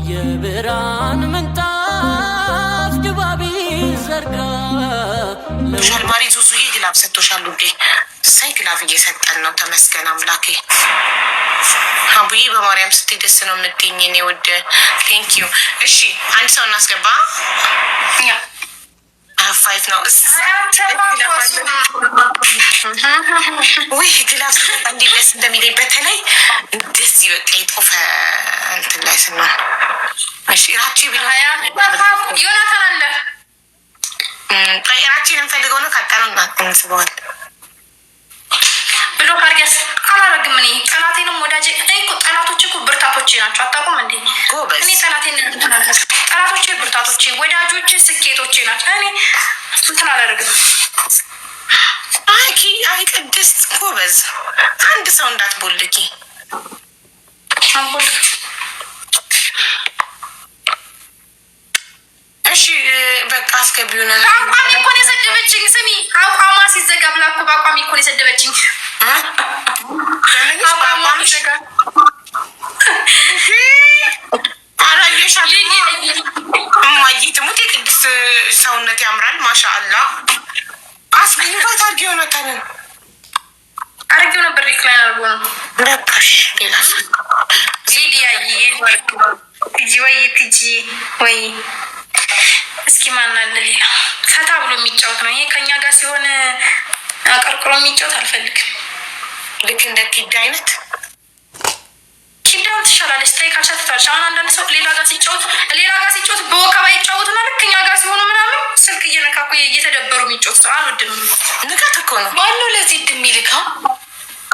የብርሃን ምንጣፍ ድባቢ ዘርጋ ሻልማሪ ዙዙዬ ግላብ ሰጥቶሻል ውዴ። ሳይ ግላብ እየሰጠን ነው። ተመስገን አምላኬ። አቡዬ በማርያም ስትይ ደስ ነው የምትይኝ እኔ ውድ ቴንክ ዩ። እሺ አንድ ሰው እናስገባ። ፋይት ነው ወይ ግላብ እንዴት ደስ እንደሚለኝ በተለይ እንደዚህ በቃ የጦፈ እንትን ላይ ስንሆን። እሺ ራቼ ቢሆን ዮናታን አለ ራቼን እንፈልገው ነው ካጣነው እናንስበዋል ብሎ ካርገስ አላረግም። እኔ ጠላቴንም ወዳጄ እኔ እኮ ጠላቶቼ እኮ ብርታቶቼ ናቸው። አታውቁም እንዴ? እኔ ጠላቶቼ ብርታቶቼ፣ ወዳጆቼ ስኬቶቼ ናቸው። እኔ እንትን አላረግም። አይ ቅድስት ጎበዝ፣ አንድ ሰው እንዳትቦልኪ። እሺ በቃ አስገቢው ነው። አቋሚ እኮ ነው የሰደበችኝ። ስሚ አቋማ ሲዘጋ ብላ እኮ በአቋሚ እኮ ነው የሰደበችኝ። አቋማ ሲዘጋ አላየሻል? እማዬ ትሙት የቅድስት ሰውነት ያምራል። ማሻአላ አስገኝባት አርጌ ሆነታንን አርጌው ነበር ሪክላይን አርጎ ነው በቃሽ። ሌላ ሊዲያ ትጂ ወይ ትጂ ወይ እስኪ ማን አለ ሌላ ፈታ ብሎ የሚጫወት ነው። ይሄ ከኛ ጋር ሲሆን አቀርቅሮ የሚጫወት አልፈልግም። ልክ እንደ ኪዳ አይነት ኪዳውን ትሻላለች። ታይ ካልሻትታለች። አሁን አንዳንድ ሰው ሌላ ጋር ሲጫወት በወከባ ይጫወቱና ልክ እኛ ጋር ሲሆኑ ምናምን ስልክ እየነካኩ እየተደበሩ የሚጫወት ሰው አልወድም። ንቀት እኮ ነው። ማነው ለዚህ ድም ይልካው?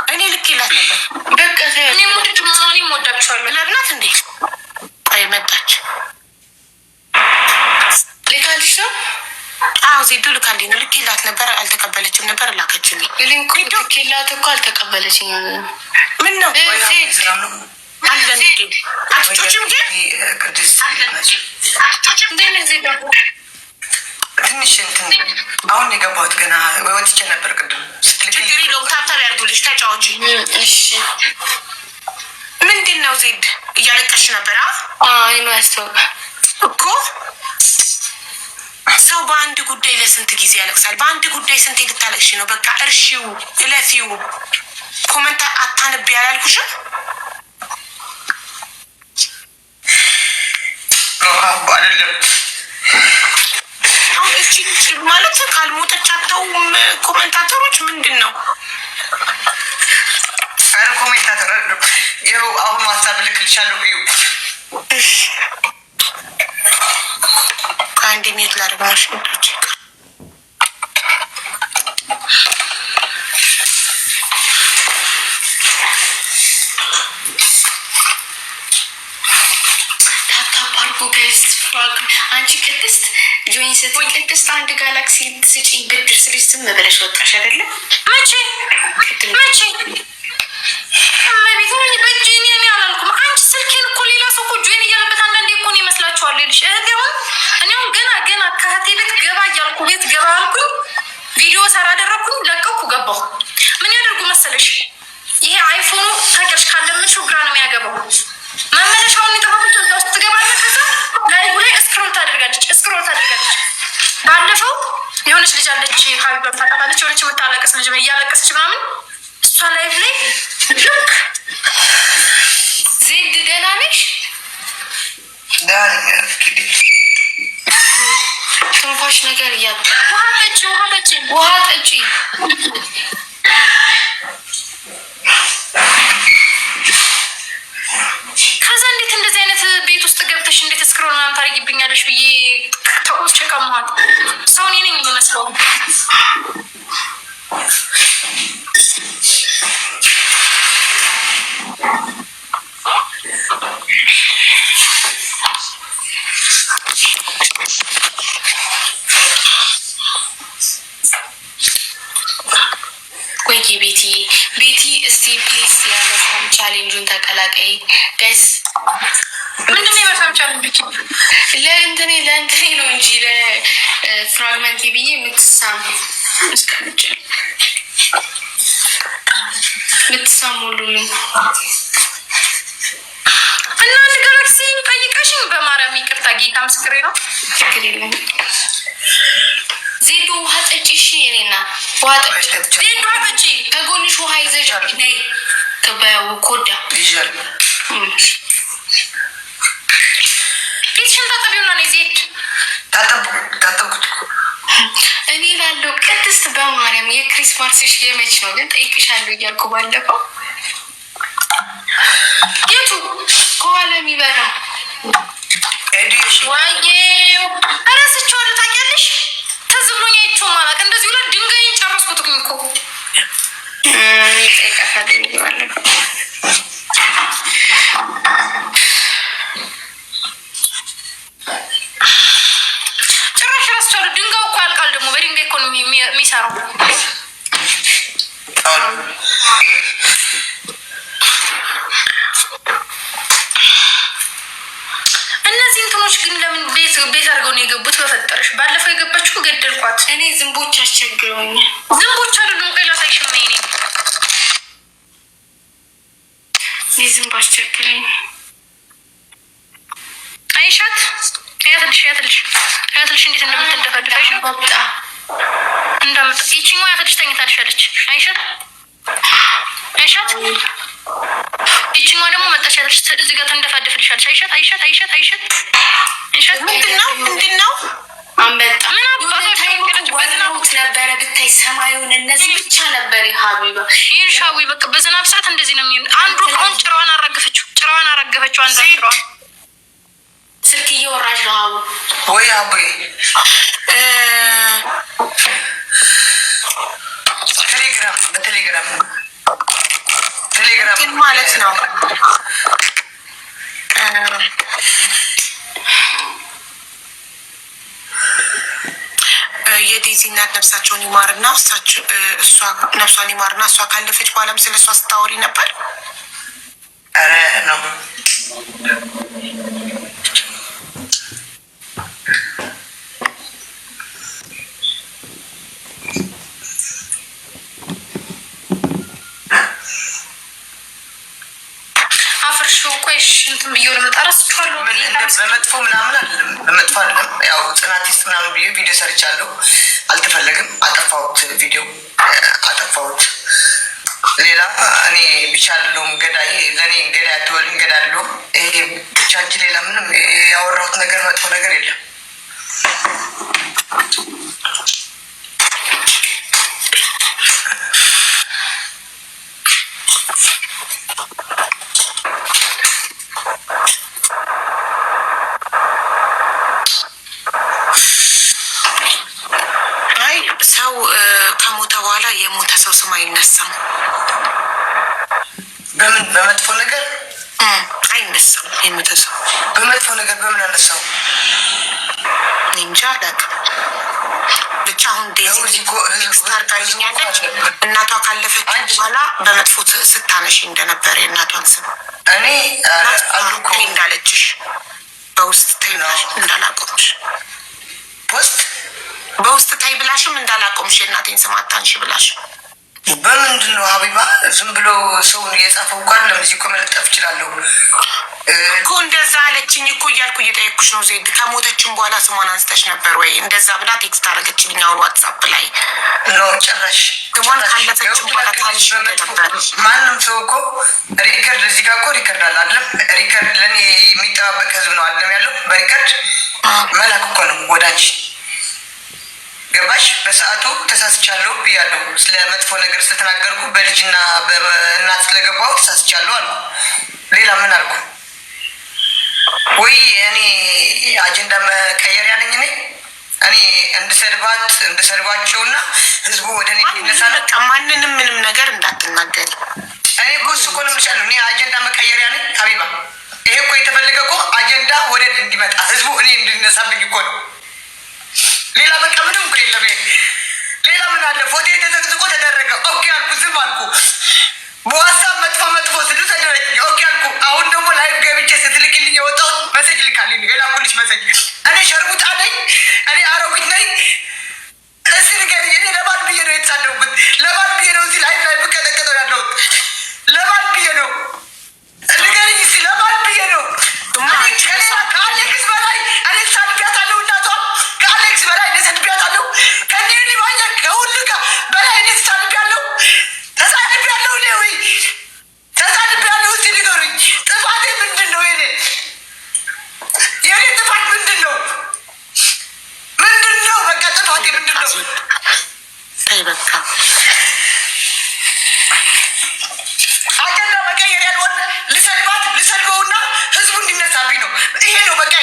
እኔ ልክ ይላት ነበር። በቃ እኔ ሙድድ መሆኔ ወዳችኋለሁ። ለብናት እንዴ አይ መጣች ልካልሽ ነው? አዎ ዜዶ ልካልኝ ነው። ልኬላት ነበር አልተቀበለችም ነበር ላከችልኝ። ልኬላት እኮ አልተቀበለችኝ። ምን ነው አለን እንዴ አትጮችም ግን አትጮችም ግን ዜዶ ትንሽ እንትን አሁን የገባሁት ገና ወጥቼ ነበር ቅድም ስትልኝ ችግር ታብታብ ያርጉልሽ ተጫዋች። እሺ ምንድን ነው ዜድ እያለቀሽ ነበር? አይ ነው ያስተውቃል እኮ ሰው በአንድ ጉዳይ ለስንት ጊዜ ያለቅሳል? በአንድ ጉዳይ ስንት ልታለቅሽ ነው? በቃ እርሺው እለፊው። ኮመንት አታነብ ያላልኩሽም? አይደለም አሁን እቺ ማለት ካልሞተች አተውም ኮመንታተሮች ምንድን ነው? አረ ኮሜንታተር አይደለም። ይኸው አሁን ዋትስአፕ ልክልሻለሁ። እሺ አንድ ሚኒት ላርጋሽ እንዴት ታታባርኩ ገስት ፍራግ አንቺ ቅድስት ጆይን ስትይ ቅድስት አንድ ጋላክሲ ስጪኝ ብድር ስልሽ ዝም ብለሽ ወጣሽ አይደለ? መቼ ለቤት ነው በጂኒ እኔ አላልኩም። አንቺ ስልኬን እኮ ሌላ ሰው እኮ ጆይን እያለበት አንዳንዴ እኮ ነው ይመስላችኋል ልሽ እኔውን ገና ከህቴ ቤት ገባ እያልኩ ቤት ገባ አልኩኝ። ቪዲዮ ሰራ አደረኩኝ፣ ለቀኩ፣ ገባሁ። ምን ያደርጉ መሰለሽ? ይሄ አይፎኑ ታቀርሽ ካለምሽው ግራ ነው የሚያገባው። መመለሻውን ይጠፋብሽ እዛ ውስጥ ትገባለህ። ከዛ ላይ ስክሮል ታደርጋለች። ባለፈው የሆነች ልጅ አለች ሀቢባ ታውቃታለች። የሆነች የምታለቅስ ልጅ እያለቀሰች ምናምን እሷ ላይቭ ላይ ልክ ዜድ ደህና ነሽ? ትንፋሽ ነገር እያጣ ውሃ ጠጪ ከዛ እንዴት እንደዚህ አይነት ቤት ውስጥ ገብተሽ እንዴት እስክሮል ምናምን ታደርጊብኛለሽ ብዬ ተቆስቼ ቀማኋት። ሰው እኔ ነኝ የሚመስለው። ወይ ቤቲ እስቲ ፕሊዝ ያለሳም ቻሌንጁን ተቀላቀይ ጋይስ። ምንድነው የመሳም ቻሌንጅ? ለእንትኔ ነው እንጂ ለፍራግመንት ብዬ የምትሳም እስከምችል ምትሳም ሁሉልኝ እና አንድ ጋላክሲ ጠይቀሽኝ ጌታ ምስክሬ ነው። ችግር የለም። ዜዶ ውሃ ጠጪ። እሺ የኔና ውሃ ጠጪ። ዜዶ ውሃ ጠጪ። ከጎንሽ ውሃ ይዘሽ ነይ። ገበያው ኮዳ ይሻል። ፊትሽን ታጠቢውና ነይ ዜድ። ታጠብኩት እኔ ላለው ቅድስት በማርያም የክሪስማስሽ የመች ነው ግን ጠይቅሻለሁ እያልኩ ባለፈው የቱ ከኋላ የሚበራው ዋዬው እረስቸዋለሁ። ታውቂያለሽ ትዝ ብሎኝ አይቼው ማላውቅ እንደዚህ ብላ ድንጋይን ጨረስኩት እኮ ጠይቃታለሁ ባለፈው ጭራሽ እረስቸዋለሁ። ድንጋዩ እኮ ያልቃል ደግሞ በድንጋይ እኮ ነው የሚሰራው። እነዚህ እንትኖች ግን ለምን ቤት አድርገው ነው የገቡት? በፈጠረሽ ባለፈው የገባችው ገደልኳት እኔ። ዝንቦች አስቸግረውኛል። ዝንቦች አይደሉም። ቆይ ላሳይሽም። እኔ ዝንብ አስቸግረኝ። አይሻት ያትልሽ እንዴት እንደምትደፈድፍ አይሻት ወጣ እንዳመጣ ይቺኛው ያትልሽ ተኝታልሻለች። አይሻት ይቺኛው ደግሞ መጣች ያትልሽ እዚህ ጋር ተንደፋደፍልሻለች። አይሻት ምንድነው አንበጣ ምን አባታውት ነበረ ብታይ ሰማዩን እነዚህ ብቻ ነበር። ሀቢባ ይርሻዊ በቃ በዝናብ ሰዓት እንደዚህ ነው የሚሆን። አንዱ አሁን ጭራዋን አረገፈችው አንዱ ጭራዋን ስልክ እየወራሽ ነው አቡ ወይ አቡዬ በቴሌግራም ማለት ነው። የዴዚ እናት ነፍሳቸውን ይማርና እሷ ነፍሷን ይማርና እሷ ካለፈች በኋላም ስለ እሷ ስታወሪ ነበር። ኧረ ነው እንትን ብዬ ልመጣ እረስቸዋለሁ። በመጥፎ ምናምን አይደለም፣ በመጥፎ አይደለም። ያው ጽናቲስት ምናምን ብዬ ቪዲዮ ሰርቻለሁ። አልተፈለግም። አጠፋሁት፣ ቪዲዮ አጠፋሁት። ሌላ እኔ ብቻ አይደለሁም ገዳይ። ለእኔ ገዳይ አትበሉኝ፣ ገዳለሁ። ይሄ ብቻ እንጂ ሌላ ምንም ያወራሁት ነገር መጥፎ ነገር የለም። ሰው ከሞተ በኋላ የሞተ ሰው ስም አይነሳም። በምን በመጥፎ ነገር አይነሳም። የሞተ ሰው በመጥፎ ነገር በምን አነሳው? እንጃ አላውቅም። ብቻ አሁን ዴዚ ታርጋልኛለች። እናቷ ካለፈች በኋላ በመጥፎ ስታነሽ እንደነበረ የእናቷን ስም እኔ እንዳለችሽ በውስጥ ተይናሽ እንዳላቆምሽ በውስጥ ታይ ብላሽም እንዳላቆምሽ የእናቴን ስም አታንሽ ብላሽ። በምንድን ነው ሀቢባ? ዝም ብሎ ሰውን የጻፈው እንኳን ለምዚህ እኮ መለጠፍ እችላለሁ እኮ። እንደዛ አለችኝ እኮ እያልኩ እየጠየኩሽ ነው። ዜድ ከሞተችን በኋላ ስሟን አንስተሽ ነበር ወይ? እንደዛ ብላ ቴክስት አደረገችልኝ አሁን ዋትሳፕ ላይ። ኖ ጭራሽ ስሟን ካለፈችን በኋላ ታንሽ ነበር። ማንም ሰው እኮ ሪከርድ እዚህ ጋር እኮ ሪከርድ አለ አይደለም? ሪከርድ ለእኔ የሚጠባበቅ ህዝብ ነው አይደለም ያለው። በሪከርድ መላክ እኮ ነው ወደ አንቺ። ገባሽ? በሰዓቱ ተሳስቻለሁ ብያለሁ። ስለ መጥፎ ነገር ስለተናገርኩ በልጅና በእናት ስለገባሁ ተሳስቻለሁ አልኩ። ሌላ ምን አልኩ? ወይ እኔ አጀንዳ መቀየር ያለኝ እኔ እንድሰድባቸውና ህዝቡ ወደ እኔ ይነሳ። በቃ ማንንም ምንም ነገር እንዳትናገር። እኔ እኮ እሱ እኮ ነው የምልሻለሁ። እኔ አጀንዳ መቀየር ያለኝ ሀቢባ። ይሄ እኮ የተፈለገ እኮ አጀንዳ ወደ እንዲመጣ ህዝቡ እኔ እንድነሳብኝ እኮ ነው። ሌላ በቃ ምንም እኮ የለም። ሌላ ምን አለ? ፎቶ የተዘቅዝቆ ተደረገ። ኦኬ አልኩ፣ ዝም አልኩ። በዋትሳፕ መጥፎ ስሉ ተደረግ። ኦኬ አልኩ። አሁን ደግሞ ላይቭ ገብቼ ስትልክልኝ የወጣሁት መሰጅ ልካልኝ የላኩልሽ መሰጅ። እኔ ሸርሙጣ ነኝ? እኔ አሮጊት ነኝ? እስኪ ንገሪኝ። እኔ ለማን ብዬ ነው የተሳደብኩት? ለማን ብዬ ነው እዚህ ላይቭ ላይ ብቀጠቀጠው ያለሁት? ለማን ብዬ ነው ንገሪኝ እስኪ። ለማን ብዬ ነው? ከሌላ ከአሌክስ በላይ እኔ ተይ በቃ አጀንዳ መቀየር ያልሆነ ልሰድበውና ህዝቡ እንዲነሳብኝ ነው። ይሄ ነው በቃ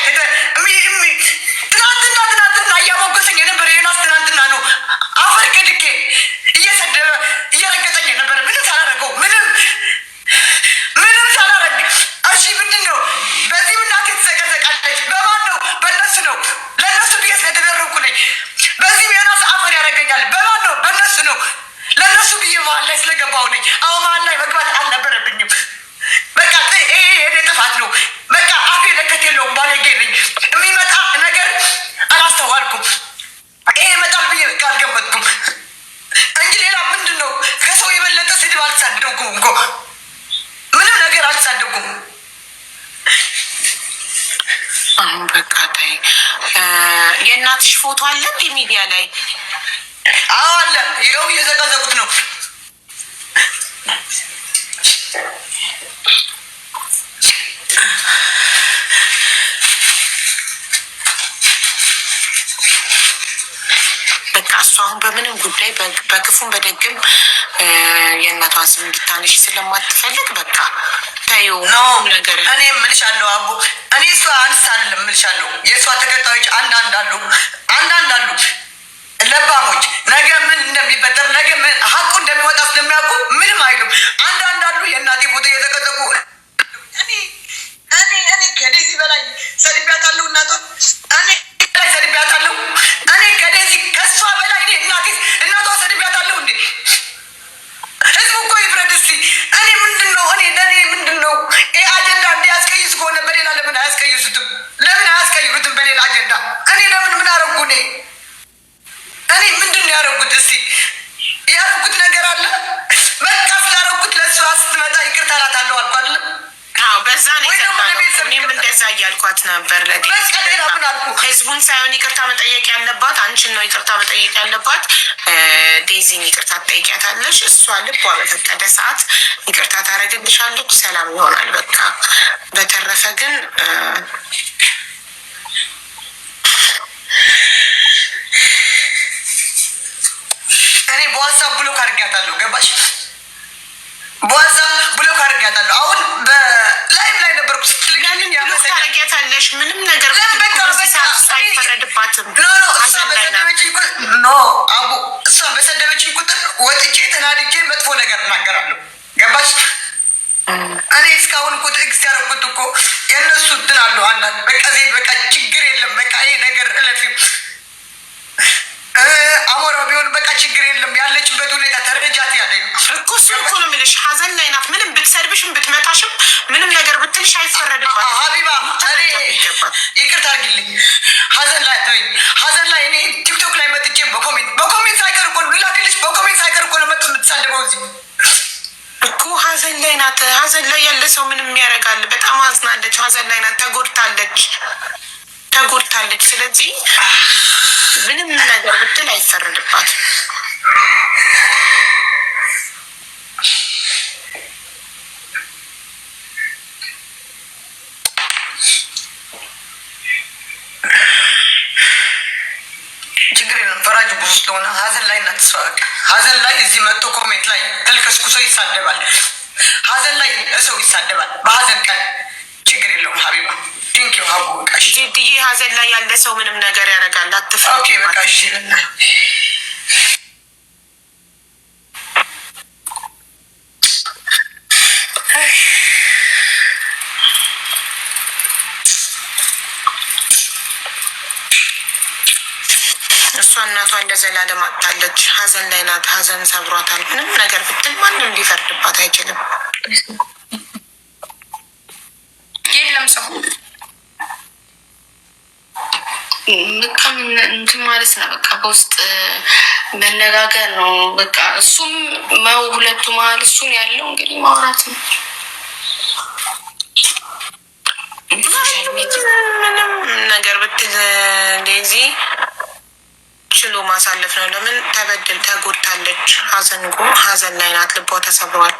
ትናንትና እያሞገሰኝ የነበረ የናስ ትናንትና ነው አፈር ከድኬ እየሰደበ እየረገጠኝ የነበረ ምንም ሳላረገው ምንም ሳላረግ። እሺ ምንድን ነው በዚህ እናቴ ትዘቀዘቃለች። በማን ነው? በእነሱ ነው። ለእነሱ ብዬ ስለተደረግኩ ነኝ። በዚህም የናስ አፈር ያደርገኛል። በማን ነው? በእነሱ ነው። ለእነሱ ብዬ መሀል ላይ ስለገባሁ ነኝ። አሁን መሀል ላይ መግባት አልነበረብኝም። በቃ ይሄ የኔ ጥፋት ነው። በቃ አፌ ለከት የለውም። ባለጌ ነኝ። የሚመጣ ነገር አላስተዋልኩም። ይሄ ይመጣል ብዬ አልገመትኩም እንጂ ሌላ ምንድን ነው? ከሰው የበለጠ ስድብ አልተሳደብኩም እኮ ምንም ነገር አልተሳደብኩም። አሁን በቃ ተይ። የእናትሽ ፎቶ አለ እንደ ሚዲያ ላይ? አዎ አለ። ይኸው እየዘቀዘቁት ነው። በቃ እሱ አሁን በምንም ጉዳይ በክፉም በደግም የእናቷን ስም እንድታነሽ ስለማትፈልግ በቃ ታዩ ነገር። እኔ እምልሻለሁ አቦ፣ እኔ እሷ አንስት አይደለም እምልሻለሁ። የእሷ ተከታዮች አንዳንድ አሉ ለባሞች፣ ነገ ምን እንደሚፈጠር ነገ ምን ሀቁ እንደሚወጣ ስለሚያውቁ ምንም አይሉም። አንዳንድ አሉ የእናቴ ፎቶ እየዘቀዘቁ እኔ ከዴዚ በላይ ሰድቢያታለሁ። በላይ ሰድቢያታለሁ። እኔ ከዴዚ ከእሷ በላይ እናቷ ሰድቢያታለሁ እንዴ? ህዝቡ እኮ ይፍረድ እስቲ። እኔ ምንድን ነው ለእኔ ምንድን ነው ይህ አጀንዳ እንዲያስቀይስ ከሆነ በሌላ ለምን አያስቀይሱትም? ለምን አያስቀይሩትም በሌላ አጀንዳ? እኔ ለምን ምን አረጉ? እኔ ምንድን ነው ያደረጉት? እስቲ ያደረጉት ነገር አለ? በቃ ስላደረጉት ለእሷ ስትመጣ ይቅርታ እላታለሁ አልኩ አይደለም? በዛ ነው እኔም እንደዛ እያልኳት ነበር። ህዝቡን ሳይሆን ይቅርታ መጠየቅ ያለባት አንቺን ነው። ይቅርታ መጠየቅ ያለባት ዴዚን ይቅርታ ትጠይቂያታለሽ። እሷ ልቧ በፈቀደ ሰዓት ይቅርታ ታደርግልሻለች። ሰላም ይሆናል በቃ። በተረፈ ግን እኔ በዋትሳፕ ብሎክ አድርጊያታለሁ። ገባሽ? በዋትሳፕ ብሎክ አድርጊያታለሁ። አሁን በላይቭ ላይ ነበርኩ ስትልጋለኝ ታደርጊያታለሽ። ምንም ነገር ሳይፈረድባትም አቡ እሷ በሰደበችኝ ቁጥር ወጥቼ ተናድጄ መጥፎ ነገር እናገራለሁ። ገባሽ? እኔ እስካሁን እኮ ትዕግስት ያደረኩት እኮ የእነሱ እንትን አለው አንዳንድ በቃ ዜድ በቃ ችግር የለም በቃ ይሄ ነገር እለፊው አሞራው ቢሆን በቃ ችግር የለም ያለችበት ሁኔታ ተረጃት ያለ እኮ እሱ እኮ ነው የምልሽ። ሀዘን ላይ ናት። ምንም ብትሰድብሽም ብትመታሽም ምንም ነገር ብትልሽ አይፈረድባትም። ሀቢባ ይቅርታ አድርጊልኝ። ሀዘን ላይ ተወኝ። ሀዘን ላይ እኔ ቲክቶክ ላይ መጥቼ በኮሜንት ሳይቀር እኮ ነው ላክልሽ። በኮሜንት ሳይቀር እኮ ነው የምትሳደበው እዚህ እኮ ሀዘን ላይ ናት። ሀዘን ላይ ያለ ሰው ምንም ያደርጋል። በጣም አዝናለች። ሀዘን ላይ ናት። ተጎድታለች። ስለዚህ ምንም ነገር ብትል አይፈረድባትም። ችግር የለም። ፈራጅ ብዙ ስለሆነ ሀዘን ላይ እናትስዋቅ። ሀዘን ላይ እዚህ መጥቶ ኮሜንት ላይ ተልከስኩ ሰው ይሳደባል። ሀዘን ላይ ሰው ይሳደባል። በሀዘን ቀን ችግር የለውም። ሀቢባ ቴንኪው ሀቡ ዜድዬ ሀዘን ላይ ያለ ሰው ምንም ነገር ያደርጋል። አትፍራ። ኦኬ በቃ እሺ። እሷ እናቷን ለዘላለም አጥታለች። ሀዘን ላይ ናት። ሀዘን ሰብሯታል። ምንም ነገር ብትል ማንም ሊፈርድባት አይችልም። የለም ሰው በቃ እንትን ማለት ነው። በቃ በውስጥ መነጋገር ነው። በቃ እሱም ሁለቱ መሀል እሱን ያለው እንግዲህ ማውራት ነው። ምንም ነገር ብትል እንደዚህ ችሎ ማሳለፍ ነው። ለምን ተጎድታለች። ሀዘን ላይ ናት። ልቧ ተሰብሯል።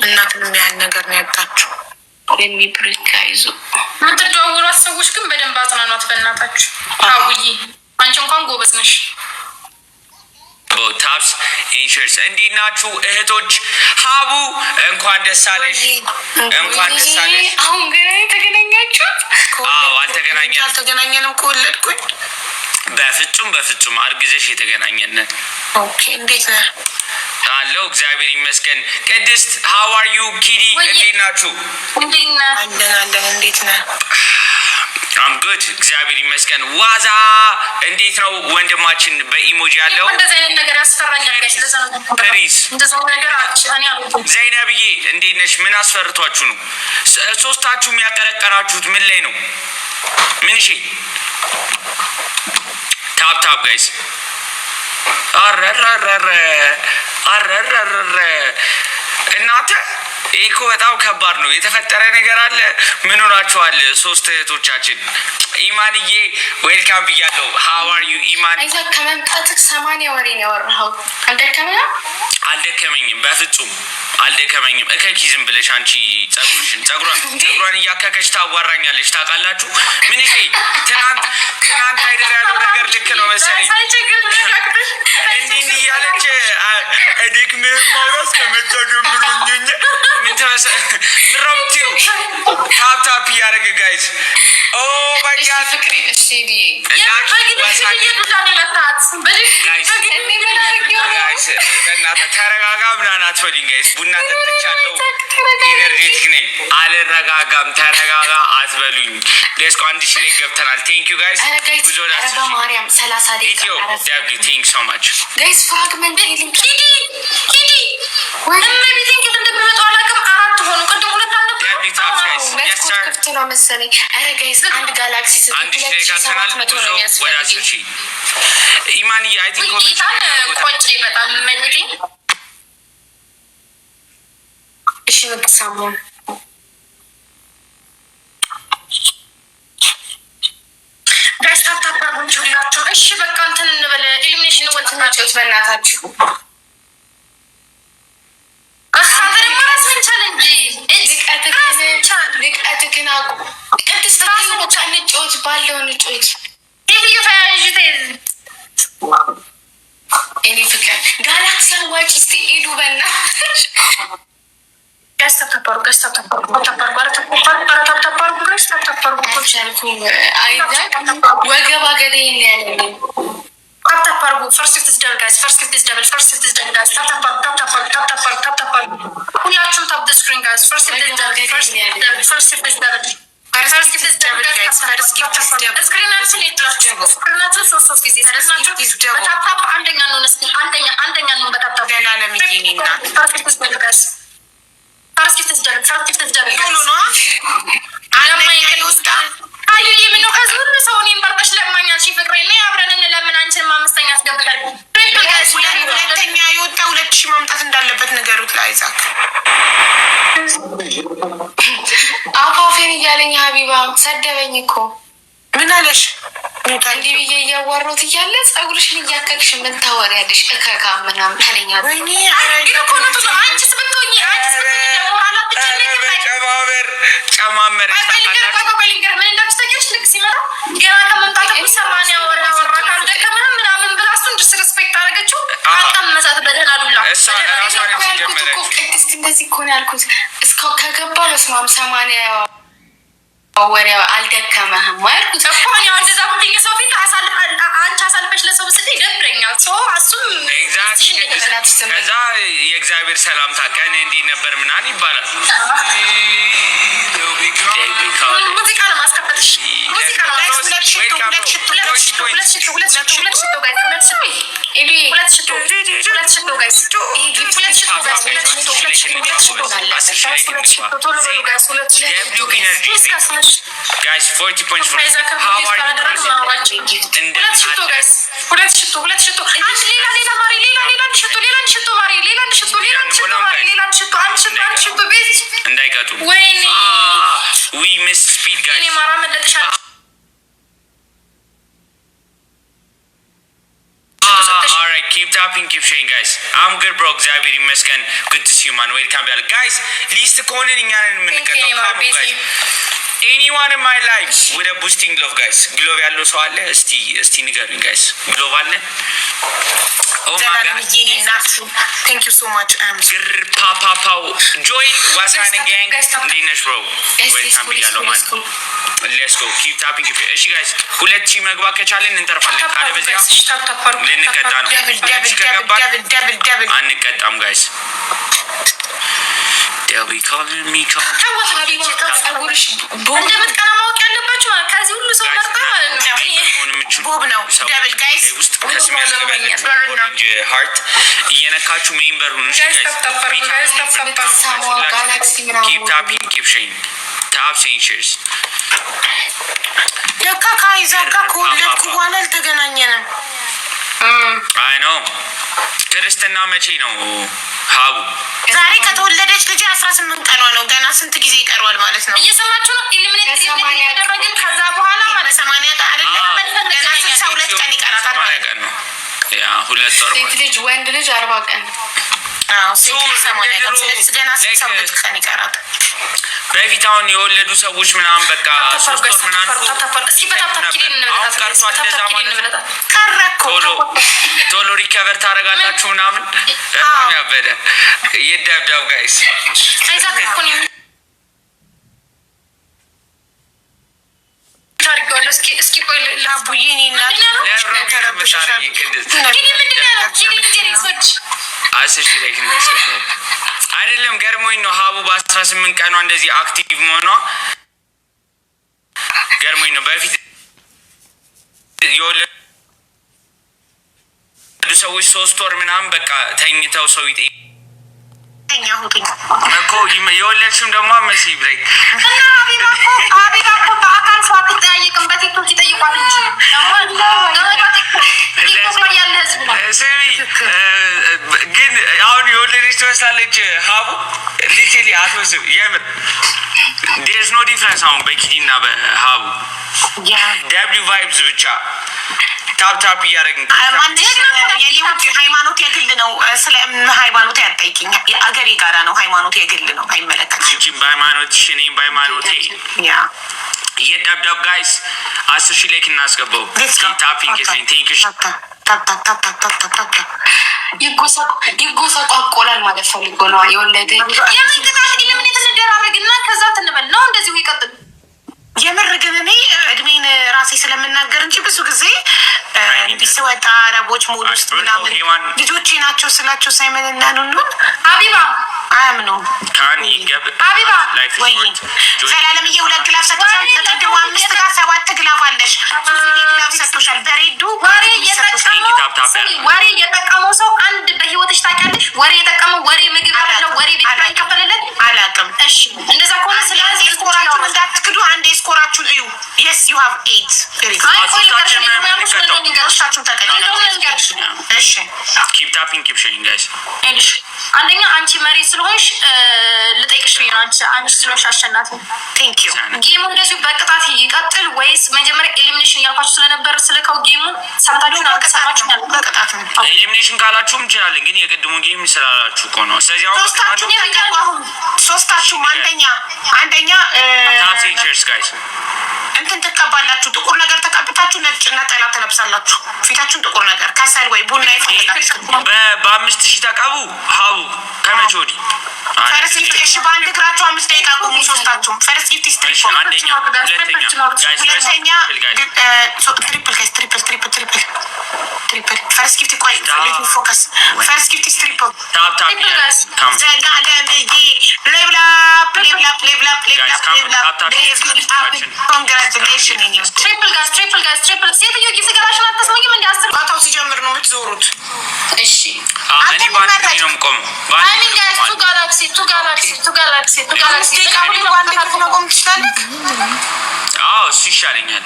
እናትንም ያህል ነገር ነው ያጣችው። የሚብርካ ይዞ የምትደዋወሏት ሰዎች ግን በደንብ አጽናኗት በእናታችሁ። አውዬ አንቺ እንኳን ጎበዝ ነሽ። ታፕስ ኢንሹርስ እንዴት ናችሁ እህቶች? ሀቡ እንኳን ደስ አለሽ፣ እንኳን ደስ አለሽ። አሁን ግን ተገናኛችሁት? አዎ አልተገናኘንም። ከወለድኩኝ በፍጹም አርግዘሽ የተገናኘን። ኦኬ እንዴት ነህ? አለው እግዚአብሔር ይመስገን። ቅድስት ሃው አር ዩ? ኪዲ እንዴት ናችሁ? አለን። እንዴት ነህ? አም ጉድ እግዚአብሔር ይመስገን። ዋዛ እንዴት ነው ወንድማችን? በኢሞጂ ያለው እንደዚህ አይነት ነገር ያስፈራኛል ጋይስ። ለዛ ነው ፕሊዝ እንደዚህ ነገር እኔ አልወድም። ዘይነብዬ እንዴት ነሽ? ምን አስፈርቷችሁ ነው ሶስታችሁም ያቀረቀራችሁት? ምን ላይ ነው? ምን እሺ ታፕ ጋይስ አረረረረ እናንተ ይህ እኮ በጣም ከባድ ነው። የተፈጠረ ነገር አለ። ምን ሆናችኋል? ሶስት እህቶቻችን ኢማንዬ ዌልካም ብያለሁ። ሃው አር ዩ ኢማን? አይዛክ ከመምጣትህ 80 ወሬ ነው ያወራኸው። አልደከመኝም፣ በፍጹም አልደከመኝም። እከኪ ዝም ብለሽ አንቺ ጸጉሯን እያከከች ታዋራኛለች። ታውቃላችሁ ምን ይሄ ትናንት አይደር ያለው ነገር ልክ ነው መሰለኝ። እንዲህ እያለች እድክምህን ማውራት ከመታገምሩኝ ምን ተመሰ ምራምቲው ታፕ እያደረገ ጋይዝ ኦ ማይ ጋድ ፍቅሬ እሺ ዲዬ በእናትህ ተረጋጋ ምናምን አትበሉኝ ጋይዝ። ቡና ጠጥቻለሁ፣ ኢነርጄቲክ ነኝ። አልረጋጋም፣ ተረጋጋ አትበሉኝ። ሌስኮ 1000 ላይ ገብተናል። ቴንክ ዩ ጋይዝ። ብዙ በማርያም 30 ደቂቃ ኢትዮ ቴንክ ሶ ማች ጋይዝ። ፍራግመንት ሊንክ ኪዲ እመቤቴን ጌት እንደሚመጡ አላውቅም። 4 ሆኑ። ቅድም 2 ክፍት ነው መሰለኝ። ኧረ ጋይዝ አንድ ጋላክሲ ኢማንዬ አይ ቲንክ ቆጭ በጣም መኝቴ እሺ ምትሳሙ ጋይስ ታታባሩ እንጂ ሁላችሁ እሺ በቃ እንትን እንበለ ኢሊሚኔሽን ወጥናቸው በእናታችሁ ንቀትክን አቁ። ቅድስት እንጫወት ባለው እንጫወት። እኔ ፍቅር ጋላክሲ አዋጭ እስቲ ሄዱ በእናትሽ። ወገባ ገደይን ያለ ታፕታፓርጉ ፈርስት ደብል ሁላችሁም ታፕ ስክሪን ጋይስ ፈርስት ሁለተኛ የወጣ 2000 ማምጣት እንዳለበት ነገሩት ለአይዛክ። አፋፌን እያለኝ ሀቢባ ሰደበኝ እኮ። ምን አለሽ? እንዲህ ብዬ እያዋሩት እያለ ጸጉርሽን እያከክሽ ምን ታወሪያለሽ? እከካ ምናምን አለኝ። ጨማመር ቅድስት እንደዚህ እኮ ነው ያልኩት። እስካሁን ከገባ በስማም 80 ወሬው አልደከመህም ያልኩት እኮ ነው። እንደዛ ብትኝ ሰው ፊት አንቺ አሳልፈሽ ለሰው ስለ ይደብረኛል። እሱም ከዛ የእግዚአብሔር ሰላምታ ቀን እንዲህ ነበር ምናምን ይባላል። ሙዚቃ ነው ማስከፈትሽ። ሙዚቃ ነው Guys, 40 points for how are you? እንዳይቀጡ we miss speed guys. Alright Alright, keep tapping, keep sharing, guys. I'm good, bro. Xavier ይመስገን. Good to see you, man. Welcome back, guys. List ከሆነን እኛ ነን የምንቀጣው። Come on, guys. Anyone in my life with a boosting glove, guys? Glove ያለው ሰው አለ? እስቲ ንገሩኝ, guys. Glove አለ? Oh my God. Thank you so much. ግር ፓፓፓው joy ዋሳን gang. እንዴት bro? Welcome ብያለሁ, man. Let's go. Keep tapping. እሺ guys 2000 መግባት ከቻለን እንተርፋለን። ካለበዚያ ልንቀጣ ነው። አንቀጣም guys. They'll be calling me እንደምትቀና ማወቅ ያለባችሁ ከዚህ ሁሉ ሰው መርጣ ቦብ ነው ደብል ጋይስ heart እየነካችሁ ሜምበር ሁኑ guys. Keep tapping, keep sharing. Tap saying cheers. ለካ ካይዛጋ ከወለድኩ በኋላ አልተገናኘንም። አይ ነው ክርስትና መቼ ነው ሀቡ? ዛሬ ከተወለደች ልጅ 18 ቀኗ ነው። ገና ስንት ጊዜ ይቀረዋል ማለት ነው? እየሰማችሁ ነው? ኢሊሚኔት ያደረግን ከዛ በኋላ ማለት 80 ቀን አይደለም ገና 62 ቀን ይቀራታል ማለት ነው። ያ 2 ወር ሴት ልጅ ወንድ ልጅ 40 ቀን ሴት ልጅ 80 ቀን ስለዚህ ገና 62 ቀን ይቀራታል። በፊት አሁን የወለዱ ሰዎች ምናምን በቃ 3 ወር ምናምን እስኪ በታፕታፕ ቶሎ ሪከቨር ታደርጋላችሁ ምናምን በጣም ያበደ ይደብደብ ጋይስ። አይዛክ ኮኒ እስኪ ቆይ ላቡዬን ይናት አይደለም ገርሞኝ ነው ሀቡ በ18 ቀኗ እንደዚህ አክቲቭ መሆኗ ገርሞኝ ነው። በፊት የወለዱ ሰዎች 3 ወር ምናምን በቃ ተኝተው ሰው እኮ የወለድሽም ደግሞ መሲ ብሬክ እና ሀቢባ እኮ በአካል ሰው አትጠያየቅም። በቲክቶክ ይጠይቋል እንጂ ስሚ ግን አሁን የወለደች ትመስላለች ሀቡ ሊትሊ አትመስል የምር there's no difference አሁን በኪዲና በሀቡ ደብሊው ቫይብስ ብቻ ታፕ እያደረግን ሃይማኖት የግል ነው። ስለ ሃይማኖት ያጠይቅኝ የአገሬ ጋራ ነው። ሃይማኖት የግል ነው፣ አይመለከትም። አንቺ በሃይማኖትሽ እኔም በሃይማኖቴ የደብደብ ጋይስ 10,000 ላይክ እናስገባው። ታፒንግ ቴንክሽ ይጎሳቆላል ማለት ፈልጎ ነው የወለደ የምንቅጣት ኢሊሚኔት እንደራረግና ከዛ ትንበል ነው እንደዚህ ይቀጥል። የምር ግን እኔ እድሜን ራሴ ስለምናገር እንጂ ብዙ ጊዜ ሲወጣ አረቦች ሞድ ውስጥ ምናምን ልጆቼ ናቸው ስላቸው ሳይመን እና ኑኑን ሀቢባ አያምኑ ሀቢባ ወይ ዘላለምዬ 2 ግላፍ ሰጥቶሻል። ተቀድሞ 5 ጋር 7 ግላፍ አለሽ። ብዙ ግላፍ ሰጥቶሻል። በሬዱ ወሬ የጠቀመው ሰው አንድ በህይወትሽ ታውቂያለሽ? ወሬ የጠቀመው ወሬ ምግብ ያለው ወሬ ቤት ላይ ከፈለለት አላውቅም። እሺ እንደዛ ከሆነ ስለዚህ ስኮራችሁን እንዳትክዱ። አንዴ ስኮራችሁን እዩ። yes you have 8 very good። እሺ keep tapping keep sharing guys። እሺ አንደኛ አንቺ መሪ ስለሆንሽ ልጠይቅሽ ነው። አንቺ ስለሆንሽ አሸናፊ thank you። ጌሙ እንደዚሁ በቅጣት ይቀጥል ወይስ መጀመሪያ ኤሊሚኔሽን ያልኳችሁ ስለነበር ስለከው ጌሙን ሰምታችሁ አልተሰማችሁ? በቅጣት ነው ኤሊሚኔሽን ካላችሁም እንችላለን፣ ግን የቅድሙ ጌም ስላላችሁ እኮ ነው። ስለዚህ አሁን ሶስታችሁም አንደኛ ታፕ ሴንቸርስ ጋይስ እንትን ትቀባላችሁ። ጥቁር ነገር ተቀብታችሁ ነጭ ነጠላ ትለብሳላችሁ። ፊታችሁን ጥቁር ነገር ከሰል ወይ ቡና ይፈላችሁ። በ5000 ተቀቡ ሀቡ ከመቼ ወዲህ ፈርስት ጊፍት እሺ፣ በአንድ እግራችሁ 5 ደቂቃ ቆሙ ሶስታችሁም። ፈርስት ጊፍት ስትሪፕ አንደኛ ሁለተኛ ትሪፕል ፈርስት ጊፍት ቆይ ሌት ፎከስ ፈርስት ጊፍት ስትሪፕ ታፕ ዘላለምዬ ሌቭል አፕ ኮንግራቹሌሽን ትሪፕል ጋዝ ሴትዮ ጊዜ ገራሽን አታስመኝም እንዴ? 10 ቋታው ሲጀምር ነው የምትዞሩት። እሺ እኔ ባንድ ነው የምቆመው። አይ ሚን ጋይስ ቱ ጋላክሲ ባንድ ነው ቆም ትችላለህ። አዎ እሱ ይሻለኛል።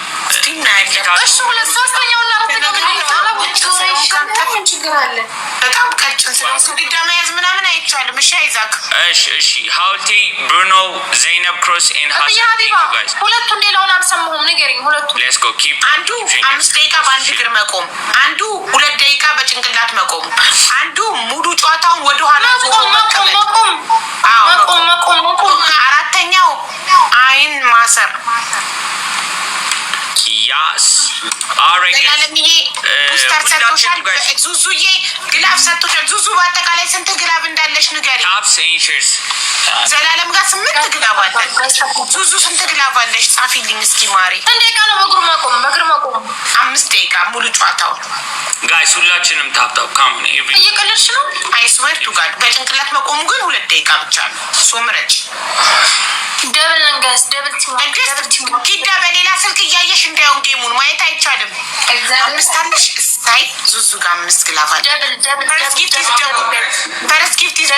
እሱ ሁለት ሶስተኛው እና ችግር አለ። በጣም ቀጭን ስለሆንኩ ግዳ መያዝ ምናምን አይቻልም። እሺ አይዛክ። እሺ ሀውልቴ ብሩኖ ዘይነብ ክሮስ ኤን ሁለቱን ሌላውን አልሰማሁም። ንገሪኝ ሁለቱን። ሌትስ ጎ ኪፕ አንዱ 5 ደቂቃ በአንድ እግር መቆም፣ አንዱ 2 ደቂቃ በጭንቅላት መቆም፣ አንዱ ሙሉ ጨዋታውን ወደኋላ መቆም፣ አራተኛው አይን ማሰር። ያስ ዘላለምዬ ቡስተር ሰጥቶሻል። ዙዙዬ ግላፍ ሰጥቶሻል። ዙዙ በአጠቃላይ ስንት ግላብ እንዳለሽ ንገሪ። ዘላለም ጋር 8 ግላብ አለ። ዙዙ ስንት ግላብ አለሽ? ጻፊልኝ እስኪ ማሪ። እንደ ቃ ነው በእግር መቆም 5 ደቂቃ ሙሉ ጨዋታውን። ጋይስ ሁላችንም ታፕታፕ ካምን እየቀለድሽ ነው። አይስዌር ቱ ጋድ። በጭንቅላት መቆሙ ግን 2 ደቂቃ ብቻ ነው። ሶምረጭ ደብል እንጋስ ደብል ኪዳ በሌላ ስልክ እያየሽ እንዳይሆን ጌሙን ማየት አይቻልም። 5 አለሽ። እስታይ ዙዙ ጋር 5 ግላብ አለ። ፈረስ ጊፍት ኢዝ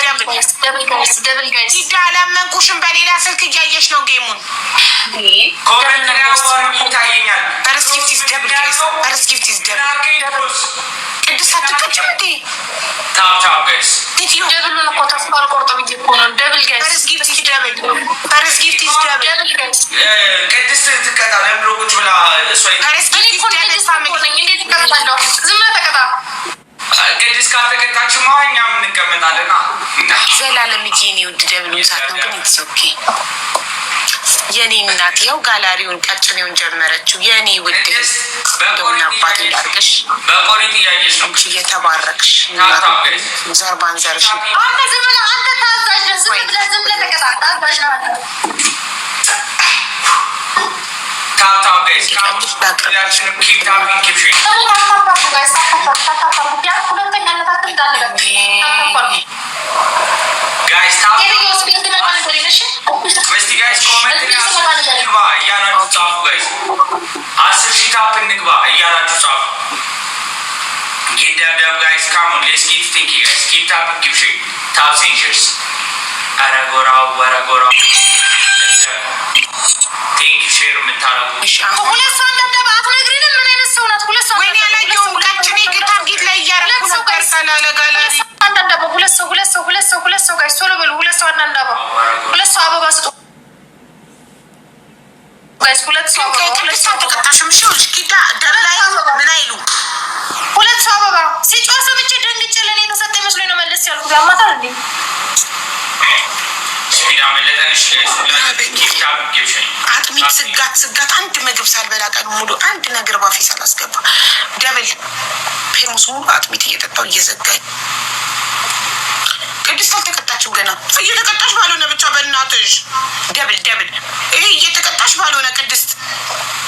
ደብል። ኪዳ አላመንኩሽም። በሌላ ስልክ እያየሽ ነው ጌሙን። ፈረስ ጊፍት ኢዝ ደብል። ቅድስት አትቀጭም እንዴ? ታፕታፕ ጋይስ ደብሉን እኮ ተስፋ አልቆርጥም ብዬሽ እኮ ነው። ደብል ጋይስ ፈረስ ጊፍት ኢዝ ደብል። ቅድስት ትቀጣ ለምሮ ቁጭ ብላ እሷ ፈረስ ጊፍት ኢዝ ደብል ፋሚሊ። እንዴት ይቀጥላለሁ? ዝም ብለህ ተቀጣ። ቅድስት ካልተቀጣችማ እኛም እንቀመጣለን። ዘላለም የኔ ውድ ደብል ውሳት ነው ግን ኢትስ ኦኬ። የኔ እናት ያው ጋላሪውን ቀጭኔውን ጀመረችው። የኔ ውድ ደውና አባት ያርግሽ። በቆሪጥ እያየሽ ነው እየተባረክሽ ዘርባን ዘርሽ። አንተ ዝም ብለህ አንተ ታዛዥ ዝም ብለህ ተቀጣ። ታዛዥ ነው አንተ። ታፕታፕ ጋይስ ሁላችንም ኪፕ ታፒንግ ኪፕ ሼር ጋይስ ታፕ እስቲ ጋይስ ኮሜንት ንግባ እያላችሁ ጻፉ። ጋይስ 10 ሺህ ታፕ እንግባ እያላችሁ ጻፉ። ጌዳዳብ ጋይስ ካሞን ሌትስ ኪፕ ቲንኪንግ ጋይስ ኪፕ ታፒንግ ኪፕ ሼር ታፕ ሴንቸርስ አረጎራው ወረጎራው ቴንክ ሼር የምታረጉ ሁለት ሰው እንደደባ አትነግሪንም? ምን አይነት ሰው ናት? ሁለት ሰው ወይኔ ያላየሁም ቀጭኔ ግታርጊት ላይ እያረኩ ነበር። ሰላለ ጋላሪ አንዳንዳባ ሁለት ሰው ጋይስ ቶሎ በሉ። ሁለት ሰው አንዳንዳባ ሁለት ሰው አበባ ስጡ ጋይስ። ሁለት ሰው ተቀጣሽም ሽውሽ ኪዳ ደላይ ምን አይሉ ሁለት ሰው አበባ ሲጮህ ሰምቼ ደንግጬ ለኔ የተሰጠ መስሎኝ ነው መለስ ያልኩት። ያማታል እንዴ? አጥሚት ስጋት አንድ ምግብ ሳልበላ ቀን ሙሉ አንድ ነገር ባፌ ሳላስገባ ደብል ፔርሙስ ሙሉ አጥሚት እየጠጣው እየዘጋኝ። ቅድስት አልተቀጣችም ገና። እየተቀጣሽ ባልሆነ ብቻ በእናትሽ ደብል ይሄ እየተቀጣሽ ባልሆነ ቅድስት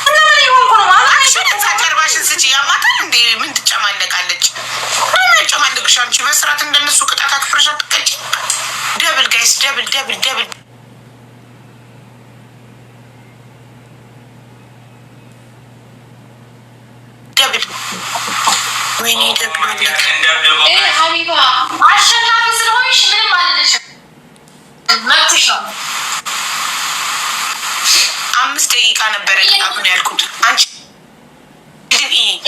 እና ምን ይሆንኩ ነው ማለት እዛ ጀርባሽን ስጪ። ያማታል እንዴ? ምን ትጨማለቃለች? ምን ያጨማለቅሽ አንቺ? በስርዓት እንደነሱ ቅጣት አክፍረሽ አትቀጭ። ደብል ጋይስ ደብል ወይኔ ደብል ሀቢባ አሸናፊ ስለሆንሽ ምንም አልልሽም፣ መብትሽ ነው። 5 ደቂቃ ነበረ አሁን ያልኩት። አንቺ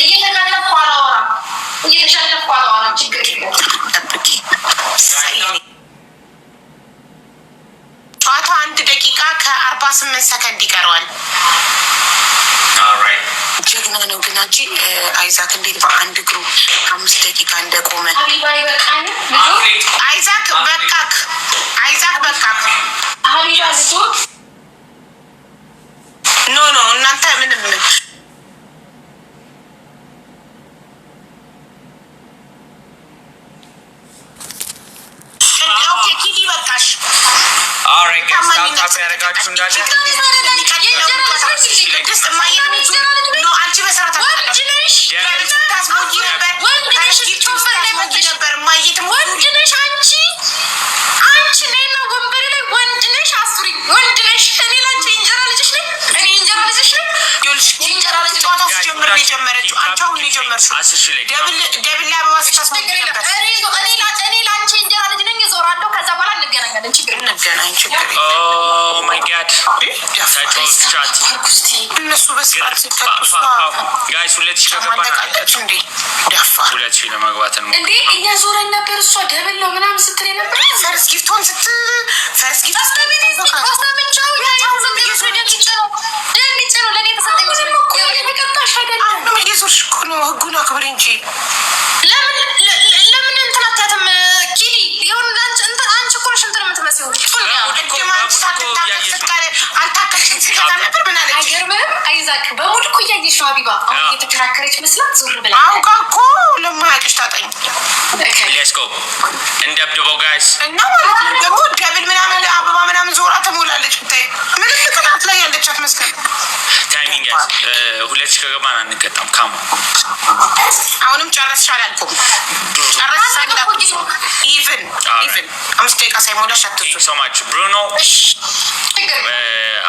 እየተሸነፍኩ አላወራም። ችግር የለም ጠብቂ። ጨዋታ 1 ደቂቃ ከ48 ሰከንድ ይቀረዋል። ጀግና ነው ግን አንቺ አይዛክ እንዴት በአንድ እግሩ 5 ደቂቃ እንደቆመ። አይዛክ በቃክ። ኖ እናንተ ምንም ኪዲ በቃሽ። ያረጋችሁ እንዳለ አንቺ በሰራት አንቺ ነይና ወንበሬ ላይ ወንድ ነሽ። አስሪ ወንድ ነሽ። እኔ ላንቺ እንጀራ ልጅሽ ነኝ። እኔ እንጀራ ልጅሽ ነኝ። እንጀራ ልጅ ጨዋታ ሲጀምር ነው የጀመረችው። አንቺ አሁን ነው የጀመርሽው። ደብል አበባ ስታስሞኝ ነበር። እኔ ላንቺ እንጀራ ልጅ ነኝ። እዞራለሁ። ከዛ በኋላ እንገናኛለን። ችግር የለም። እንገናኝ ችግር ማይ ጋድ እነሱ በስራት ጋይስ 2000 ከገባናለች እንዴ ደፋር 2000 ለመግባት ነው እንዴ እኛ ዞረን ነበር እሷ ደብል ነው ምናምን ስትል ነበር ፈርስ ጊፍቶን ፈርስ ጊፍት አስተምንቻው ነው ለኔ ተሰጠኝ በቀጣሽ አይደለም እየዞርሽ እኮ ነው ህጉን አክብሪ እንጂ ለምን እንትን አታያትም ኪዲ ይሁን አንቺ እኮ ነሽ እንትን የምትመስይው አይገርምም አይዛክ በሙድ እኮ እያየሽ ነው ሀቢባ አሁን እየተከራከረች መስላት ዞር ብላ አውቃ እኮ ለማያውቅሽ ታጠኝ ሌትስ ጎ እንደብድበው ጋይስ እና ማለት ነው ደግሞ ደብል ምናምን አበባ ምናምን ዞራ ተሞላለች ብታይ ምንም ቅጣት ላይ ያለች አትመስልም ታይሚንግ ጋይስ 2000 ከገባን አንቀጣም ካሙ አሁንም ጨረስሽ አላልኩም ጨረስሽ ኢቭን 5 ደቂቃ ሳይሞላሽ አትወጪ ሶ ማች ብሩኖ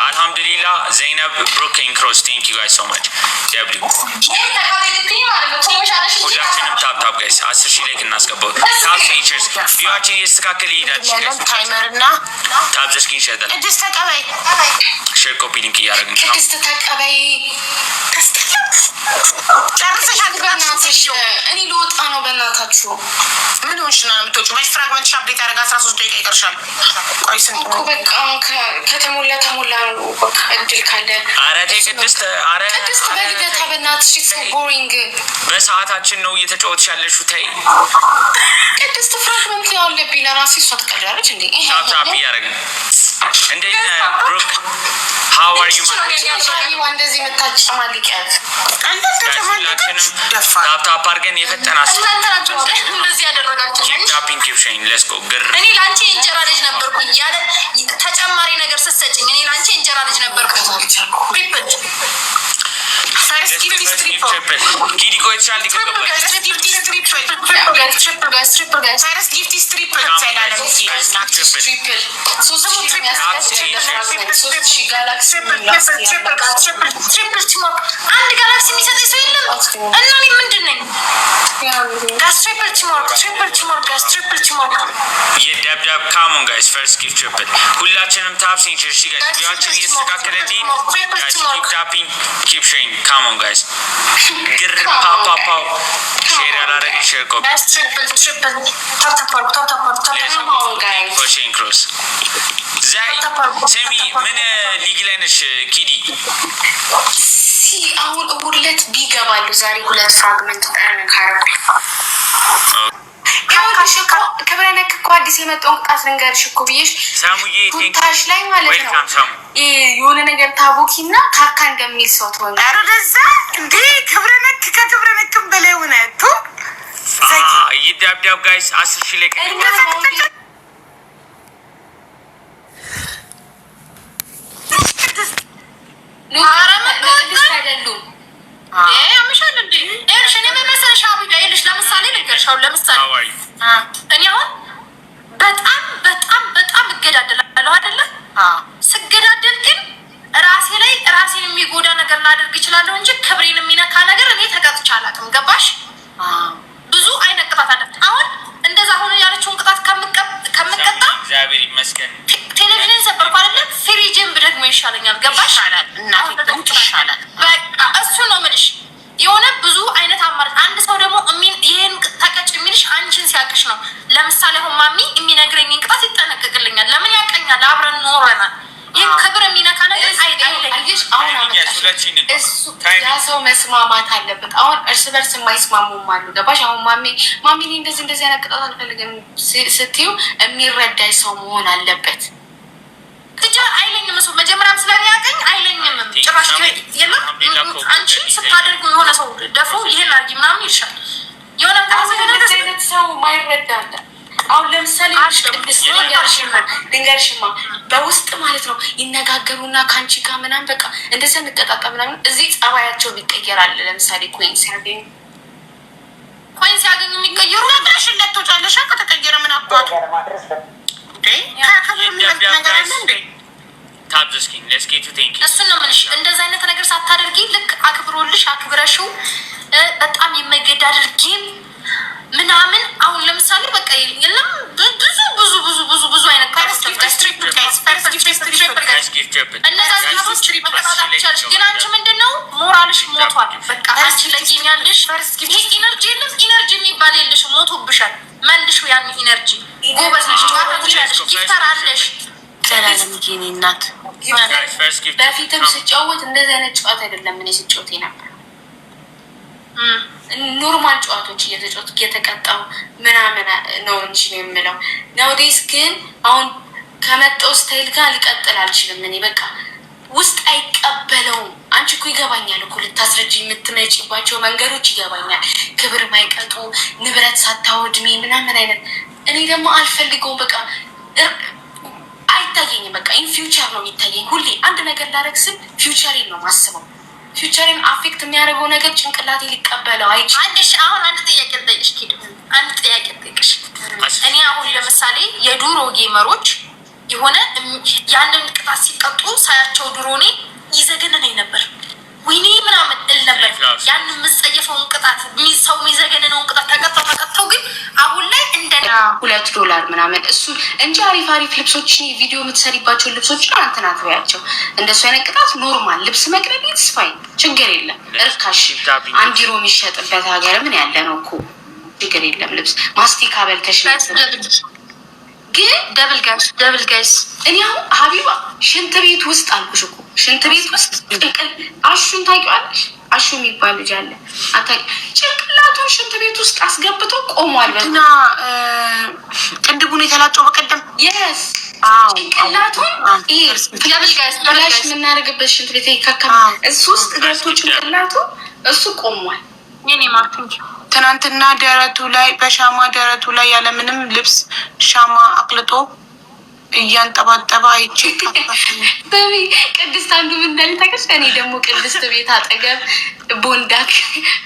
አልহামዱሊላህ ዘይነብ ብሩኬን ክሮስ ቴንክ ዩ ጋይስ ሶ ማች ደብሊው ሁላችንም ታፕ ጋይስ 10000 ላይክ እናስገባው ታፕ ፊቸርስ ቪዋችን እየተስተካከለ ይሄዳል ታይመር እና ታፕ ዘስኪን ሸደል ቅድስት ተቀበይ ሼር ኮፒ ሊንክ እያደረግን ቅድስት ተቀበይ ጨርሰሽ በእናትሽ እኔ ልወጣ ነው በእናታችሁ ምን ሆንሽ ነው የምትወጪው መች ፍራግመንት አፕዴት አደረጋ 13 ደቂቃ ይቀርሻል ቆይ ስንት እኮ በቃ ከተሞላ ተሞላ ነው በቃ እድል ካለ ኧረ ተይ ቅድስት ኧረ ቅድስት በልደታ በእናትሽ ሶ ቦሪንግ በሰዓታችን ነው እየተጫወትሽ ያለሽው ተይ ቅድስት ፍራግመንት ያው አለብኝ ለራሴ እሷ ትቀልዳለች እንዴ ታፕ እያደረግን እንዴት ነህ ብሩክ how are you እንደዚህ የምታጨማልቂያት ሁላችንም ታፕ አድርገን የፈጠና እንደዚህ ያደረጋችሁ ታፒንግ ኪፕሽን ሌትስ ጎ ግር እኔ ላንቺ እንጀራ ልጅ ነበርኩኝ ያለ ተጨማሪ ነገር ስትሰጪኝ እኔ ላንቺ እንጀራ ልጅ ነበርኩኝ ሪፕል ፈርስት ጊፍት ስትሪፕል ኪዲ ቆይቻል ሊከበል ፈርስት ጊፍት ስትሪፕል ፈርስት ጊፍት ስትሪፕል ሰላለም ትሪፕል አንድ ጋላክሲ የሚሰጠኝ ሰው የለም እና እኔ ምንድን ነኝ የደብዳብ ካሞን ጋይስ ፈርስት ጊፍት ትሪፕል ሁላችንም ታፕ ሴንቸር ሺ ጋይስ ቪዲዮአችን እየተስተካከለ ጋይስ ኪፕ ታፒንግ ኪፕ ሼሪንግ ካሞን ጋይስ ግር ፓፓ ሼር ያላረገ ሼር ኮፒ ፎሽን ክሮስ ዛይ ስሚ ምን ሊግ ላይ ነሽ ኪዲ አሁን ሁለት ቢገባሉ ዛሬ ሁለት ፍራግመንት ካረኩ ክብረነክ እኮ አዲስ የመጣውን ቅጣት ልንገርሽ እኮ ብዬሽ ቱታሽ ላይ ማለት ነው የሆነ ነገር ታቦኪና ካካ እንደሚል ሰው ትሆነ አረዛ እንዴ ክብረነክ ከክብረነክም በላይ ሆነቱ ይዳብዳብ ጋይስ 10000 ላይ ለምሳሌ እኔ አሁን በጣም እገዳደላለሁ አይደለ ስገዳደል ግን ራሴን የሚጎዳ ነገር ላደርግ እችላለሁ እንጂ ክብሬን የሚነካ ነገር እኔ ተቀጥቼ አላውቅም ገባሽ ብዙ አይነት ቅጣት አለ አሁን እንደዛ ሆነ ያለችውን ቅጣት ከምቀጣ እግዚአብሔር ይመስገን ቴሌቪዥን ሰበርኩ አይደለ ፍሪጅን ብደግሞ ይሻለኛል ገባሽ ይሻላል በቃ እሱ ነው የምልሽ የሆነ ብዙ አይነት አማራጭ አንድ ሰው ደግሞ ይሄን ተቀጭ የሚልሽ አንቺን ሲያቅሽ ነው ለምሳሌ አሁን ማሚ የሚነግረኝን ቅጣት ይጠነቀቅልኛል ለምን ያቀኛል አብረን ኖረናል ይህ ክብር የሚነካ ነገር አይደለም አሁን ያ ሰው መስማማት አለበት አሁን እርስ በርስ የማይስማሙም አሉ ገባሽ አሁን ማሚ እንደዚህ አይነት ቅጣት አልፈልግም ስትዩ የሚረዳኝ ሰው መሆን አለበት አይለኝም እሱ መጀመሪያም ስለሚያቀኝ አይለኝም ጭራሽ የለም አንቺ ስታደርጉ የሆነ ሰው ደፍሮ ይሄን አድርጊ ምናምን ይልሻል የሆነ አይነት ሰው ማይረዳ አለ አሁን ለምሳሌ ድንገርሽማ በውስጥ ማለት ነው ይነጋገሩና ከአንቺ ጋር ምናምን በቃ እንደዛ እንቀጣጣ ምናምን እዚህ ጸባያቸው ይቀየራል ለምሳሌ ኮይን ሲያገኙ የሚቀየሩ ሽለት ትወጫለሽ ከተቀየረ ምን አባቱ እሱን ነው የምልሽ እንደዚህ አይነት ነገር ሳታደርጊ ልክ አክብሮልሽ አክብረሽው በጣም የመገዳደር ጌም ምናምን አሁን ለምሳሌ በቃ የለም ብዙ ብዙ አይነት እነዛ ጊፍቶች መቀጣጣት ይቻለሽ። ግን አንቺ ምንድነው ሞራልሽ ሞቷል። በቃ አንቺ ለጌኛለሽ ይሄ ኢነርጂ የለም ኢነርጂ የሚባል የለሽ ሞቶብሻል። መልሽ ያን ኢነርጂ ጎበዝ ነሽ፣ ጨዋታ ትችላለሽ፣ ጊፍተር አለሽ። ዘላለምጌኔ እናት በፊትም ስጫወት እንደዚህ አይነት ጨዋታ አይደለም እኔ ስጫወት ነበር ኖርማል ጨዋታዎች እየተጫወት እየተቀጣው ምናምን ነው እንጂ ነው የምለው። ናውዴስ ግን አሁን ከመጣው ስታይል ጋር ሊቀጥል አልችልም። እኔ በቃ ውስጥ አይቀበለውም። አንቺ እኮ ይገባኛል እኮ ልታስረጅ የምትመጪባቸው መንገዶች ይገባኛል። ክብር ማይቀጡ ንብረት ሳታወድሜ ምናምን አይነት እኔ ደግሞ አልፈልገውም። በቃ አይታየኝም። በቃ ኢን ፊውቸር ነው የሚታየኝ። ሁሌ አንድ ነገር ላደርግ ስል ፊውቸሬን ነው ማስበው። ፊውቸርን አፌክት የሚያደርገው ነገር ጭንቅላቴ ሊቀበለው አይችልም። አሁን አንድ ጥያቄ ልጠይቅሽ ኪዱ፣ አንድ ጥያቄ ልጠይቅሽ። እኔ አሁን ለምሳሌ የዱሮ ጌመሮች የሆነ ያንን ቅጣት ሲቀጡ ሳያቸው ድሮ እኔ ይዘገነነኝ ነበር። ወይኔ ምናምን እል ነበር። ያንን የምጸየፈውን ቅጣት ሰው የሚዘገንነውን ቅጣት ተቀጥተው ግን አሁን ላይ እንደ $2 ምናምን እሱ እንጂ አሪፍ ልብሶች ቪዲዮ የምትሰሪባቸው ልብሶች ነው አንተና ትበያቸው። እንደሱ አይነት ቅጣት ኖርማል ልብስ መቅረብ ይስፋይ ችግር የለም። እርካሽ 1 ዩሮ የሚሸጥበት ሀገር ምን ያለ ነው እኮ ችግር የለም። ልብስ ማስቲካ በልተሽ ግን ደብል ጋይስ እኔ አሁን ሀቢባ ሽንት ቤት ውስጥ አልኩሽ እኮ ሽንት ቤት ውስጥ አሹን ታውቂዋለሽ? አሹ የሚባል ልጅ አለ። ጭንቅላቱን ሽንት ቤት ውስጥ አስገብቶ ቆሟል። እና ቅንድቡን የተላጨው በቀደም የስ ጭንቅላቱን ፍላሽ የምናደርግበት ሽንት ቤት ይካከል እሱ ውስጥ ገብቶ ጭንቅላቱ እሱ ቆሟል። የኔ ማርቲንግ ትናንትና ደረቱ ላይ በሻማ ደረቱ ላይ ያለምንም ልብስ ሻማ አቅልጦ እያንጠባጠባ አይቼ በሚ ቅድስት አንዱ ምንዳል ታከሽ። እኔ ደግሞ ቅድስት ቤት አጠገብ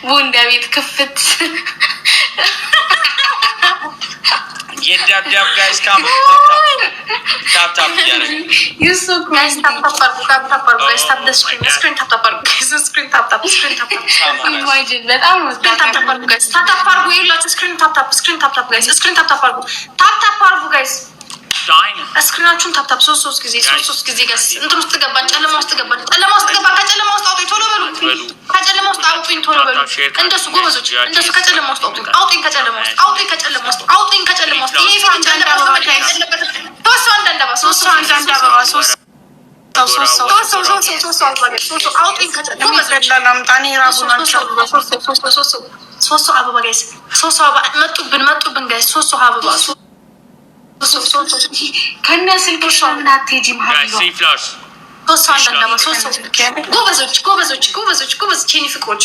ቦንዳ ቤት ክፍት የዳብዳብ ጋይስ ካም ታፕ ያረጋል ዩሶ ጋይስ ታፕ ጋይስ ታፕ ስክሪን ታፕ ኢማጂን በጣም ነው ታፕ አርጉ ይላችሁ ስክሪን ታፕ ጋይስ እስክሪናችሁን ታፕታፕ ሶስት ጊዜ ጋይስ እንትን ውስጥ ገባን። ጨለማ ውስጥ ገባን። ከጨለማ ውስጥ አውጡኝ ቶሎ በሉ። ከጨለማ ውስጥ አውጡኝ ቶሎ በሉ። እንደሱ ጎበዞች፣ እንደሱ ከጨለማ ውስጥ አውጡኝ። ከጨለማ ውስጥ ይሄ ፊት ጨለማ ሶስት ሰው አንዳንድ አበባ ሶስት ሰው አውጡኝ። ከጨለማ ሶስት ሰው አበባ ጋይስ፣ ሶስት ሰው አበባ መጡብን ጋይስ፣ ሶስት ሰው አበባ ከነ ስልክሽ ምን አትሄጂም? ጎበዞች ቼኒ ፍቅሮች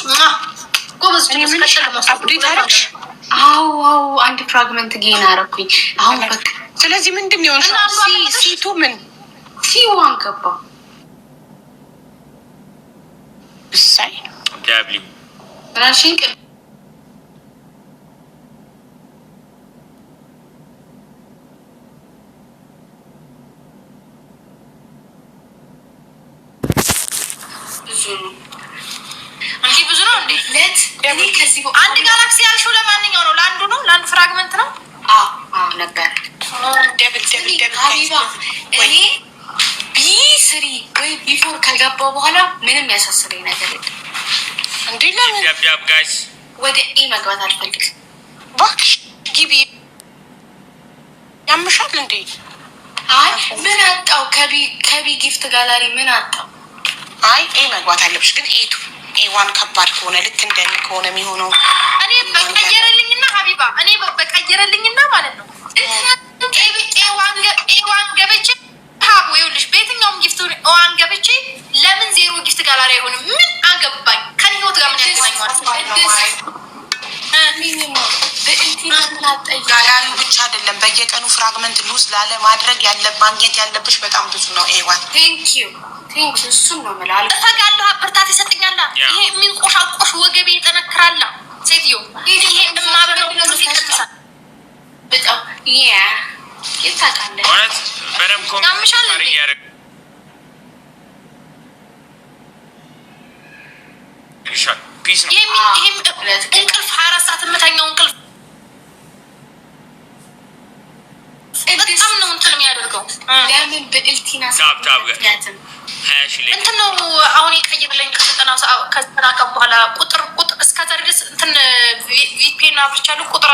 አዎ አንድ ፍራግመንት ጌን አረኩኝ። አሁን በቃ ስለዚህ ምንድን ነው ሲቱ ምን ሲዋን ገባ እሳይ ዳብሊ ራሽን ብዙ ነው እንዴ? እኔ ከዚህ አንድ ጋላክሲ ያልሽው ለማንኛው ነው? ለአንዱ ነው? ለአንዱ ፍራግመንት ነው? ነበር ደብል ሀቢባ እኔ ቢ3 ወይ ቢ4 ከገባው በኋላ ምንም ያሳስበኝ ነገር የለም። እንዴ ለምን ዳብዳብ ጋይስ ወደ ኤ መግባት አልፈልግም። እባክሽ ግቢ። ያምሻል እንዴ? አይ ምን አጣው? ከቢ ጊፍት ጋላሪ ምን አጣው? አይ ኤ መግባት አለብሽ። ግን ኤዋን ከባድ ከሆነ ልክ እንደኔ ከሆነ የሚሆነው እኔ በቀየረልኝና ሀቢባ እኔ በቀየረልኝና ማለት ነው ኤዋን ገብቼ ሀቡ ይኸውልሽ፣ በየትኛውም ጊፍት ኤዋን ገብቼ ለምን ዜሮ ጊፍት ጋላሪ አይሆንም? ምን አገባኝ? ከኔ ህይወት ጋር ምን ያገናኘዋል? ጋላሪ ብቻ አይደለም፣ በየቀኑ ፍራግመንት ሉዝ ላለ ማድረግ ማግኘት ያለብሽ በጣም ብዙ ነው። ኤዋን ቴንኪዩ እሱን ነው የምላለው። እፈጋለሁ፣ ብርታት ይሰጠኛል። ይሄ የሚንቆሻቆሽ ወገቤ ይጠነክራል። ሴትዮ ይሄ የማበረው ነው ይቀጥሳል። በጣም ይታቃለ ማለት በደም ያምሻል እንዴ? ፒስ ነው። ይሄም እንቅልፍ 24 ሰዓት የምተኛው እንቅልፍ በጣም ለምን በእልቲና እንትን ነው አሁን የቀይርልኝ ከ90 ቀን በኋላ ቁጥር እስከዛ ድረስ እንትን ቪፒኤን አብርቻለሁ ቁጥር